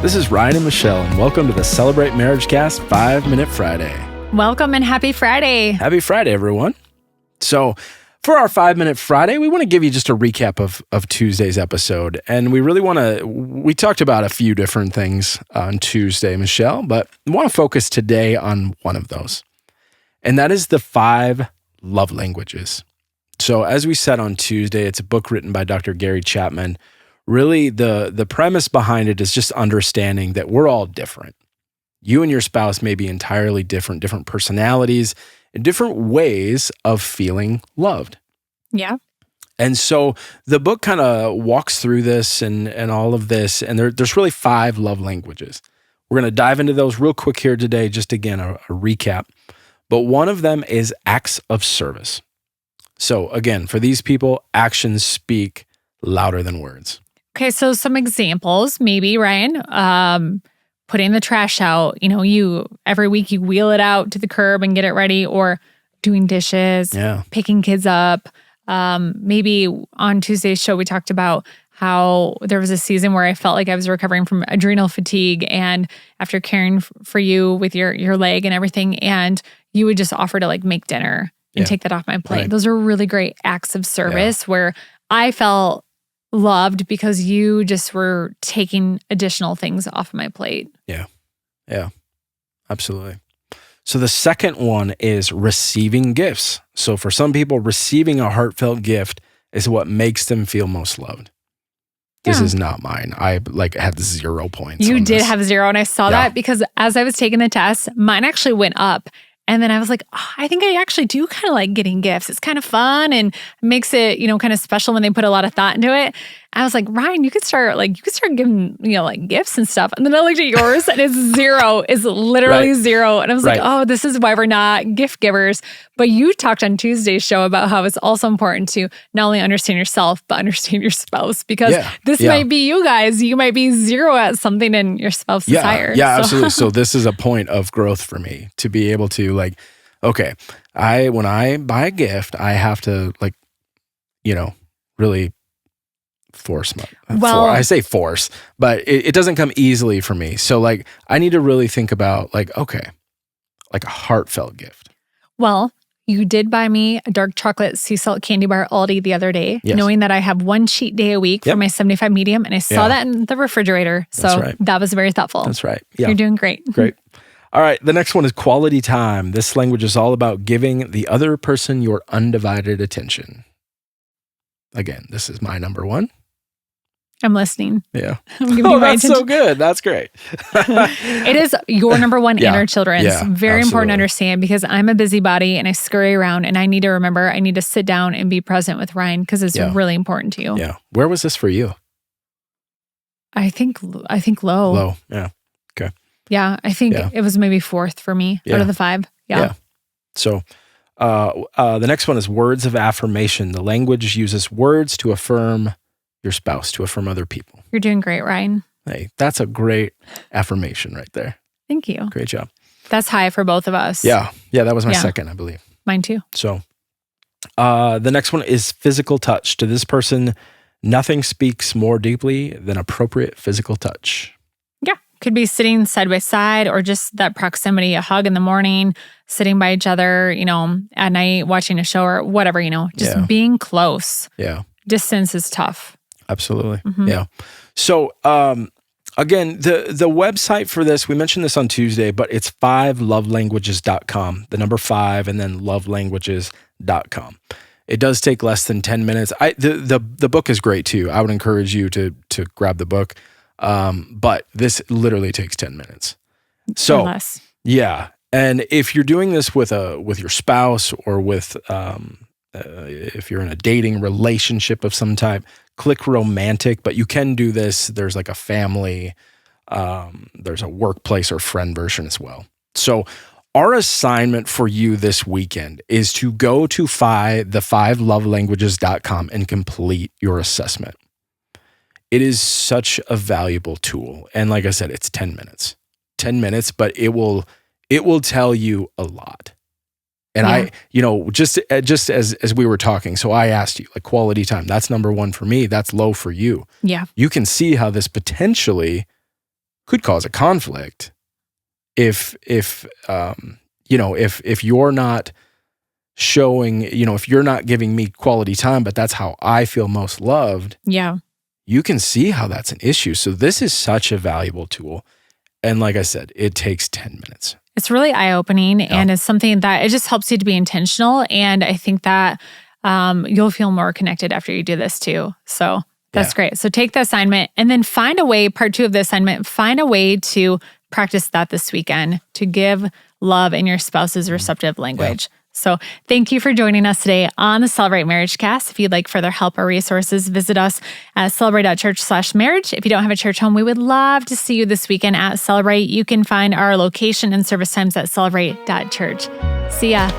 This is Ryan and Michelle, and welcome to the Celebrate Marriage Cast 5-Minute Friday. Welcome and happy Friday. Happy Friday, everyone. So for our 5-Minute Friday, we want to give you just a recap of Tuesday's episode. And we talked about a few different things on Tuesday, Michelle, but we want to focus today on one of those. And that is the 5 love languages. So as we said on Tuesday, it's a book written by Dr. Gary Chapman. Really, the premise behind it is just understanding that we're all different. You and your spouse may be entirely different personalities, and different ways of feeling loved. Yeah. And so the book kind of walks through this and all of this, and there's really 5 love languages. We're going to dive into those real quick here today, just again, a recap. But one of them is acts of service. So again, for these people, actions speak louder than words. Okay, so some examples, maybe, Ryan, putting the trash out. You every week you wheel it out to the curb and get it ready, or doing dishes, picking kids up. Maybe on Tuesday's show, we talked about how there was a season where I felt like I was recovering from adrenal fatigue, and after caring for you with your leg and everything, and you would just offer to make dinner and take that off my plate. Right. Those are really great acts of service where I felt loved because you just were taking additional things off of my plate. Yeah, absolutely. So the second one is receiving gifts. So for some people, receiving a heartfelt gift is what makes them feel most loved. This is not mine. I had 0 points. You did have 0, and I saw that because as I was taking the test, mine actually went up. And then I was like, I think I actually do kind of like getting gifts. It's kind of fun and makes it, kind of special when they put a lot of thought into it. I was like, Ryan, you could start giving, gifts and stuff. And then I looked at yours and it's 0. It's literally 0. And I was like, oh, this is why we're not gift givers. But you talked on Tuesday's show about how it's also important to not only understand yourself, but understand your spouse. Because this might be you guys. You might be 0 at something and your spouse is higher. Yeah, absolutely. So this is a point of growth for me to be able to okay, when I buy a gift, I have to really force I say force, but it doesn't come easily for me. So I need to really think about a heartfelt gift. Well, you did buy me a dark chocolate sea salt candy bar at Aldi the other day, knowing that I have one cheat day a week for my 75 medium, and I saw that in the refrigerator. So that was very thoughtful. That's right. Yeah. You're doing great. Great. All right, the next one is quality time. This language is all about giving the other person your undivided attention. Again, this is my number 1. I'm listening. Yeah. I'm giving you my that's attention. So good. That's great. It is your number 1 and our children's. Yeah, very important to understand because I'm a busybody and I scurry around and I need to remember I need to sit down and be present with Ryan because it's really important to you. Yeah. Where was this for you? I think low. Low. Yeah. Okay. Yeah, I think it was maybe 4th for me out of the 5. Yeah. So the next one is words of affirmation. The language uses words to affirm your spouse, to affirm other people. You're doing great, Ryan. Hey, that's a great affirmation right there. Thank you. Great job. That's high for both of us. Yeah, that was my second, I believe. Mine too. So the next one is physical touch. To this person, nothing speaks more deeply than appropriate physical touch. Could be sitting side by side or just that proximity, a hug in the morning, sitting by each other, at night, watching a show or whatever, just being close. Yeah. Distance is tough. Absolutely. Mm-hmm. Yeah. So, again, the website for this, we mentioned this on Tuesday, but it's 5lovelanguages.com, the number 5 and then lovelanguages.com. It does take less than 10 minutes. The book is great too. I would encourage you to grab the book. But this literally takes 10 minutes. So or less. Yeah. And if you're doing this with your spouse or with, if you're in a dating relationship of some type, click romantic, but you can do this. There's a family, there's a workplace or friend version as well. So our assignment for you this weekend is to go to the 5lovelanguages.com and complete your assessment. It is such a valuable tool. And like I said, it's 10 minutes. 10 minutes, but it will tell you a lot. And I just as we were talking, so I asked you, quality time, that's number 1 for me. That's low for you. Yeah. You can see how this potentially could cause a conflict if you're not showing, if you're not giving me quality time, but that's how I feel most loved. Yeah. You can see how that's an issue. So this is such a valuable tool. And like I said, it takes 10 minutes. It's really eye-opening and it's something that it just helps you to be intentional. And I think that you'll feel more connected after you do this too. So that's great. So take the assignment and then find a way, part 2 of the assignment, find a way to practice that this weekend, to give love in your spouse's receptive language. Yeah. So thank you for joining us today on the Celebrate Marriage Cast. If you'd like further help or resources, visit us at celebrate.church/marriage. If you don't have a church home, we would love to see you this weekend at Celebrate. You can find our location and service times at celebrate.church. See ya.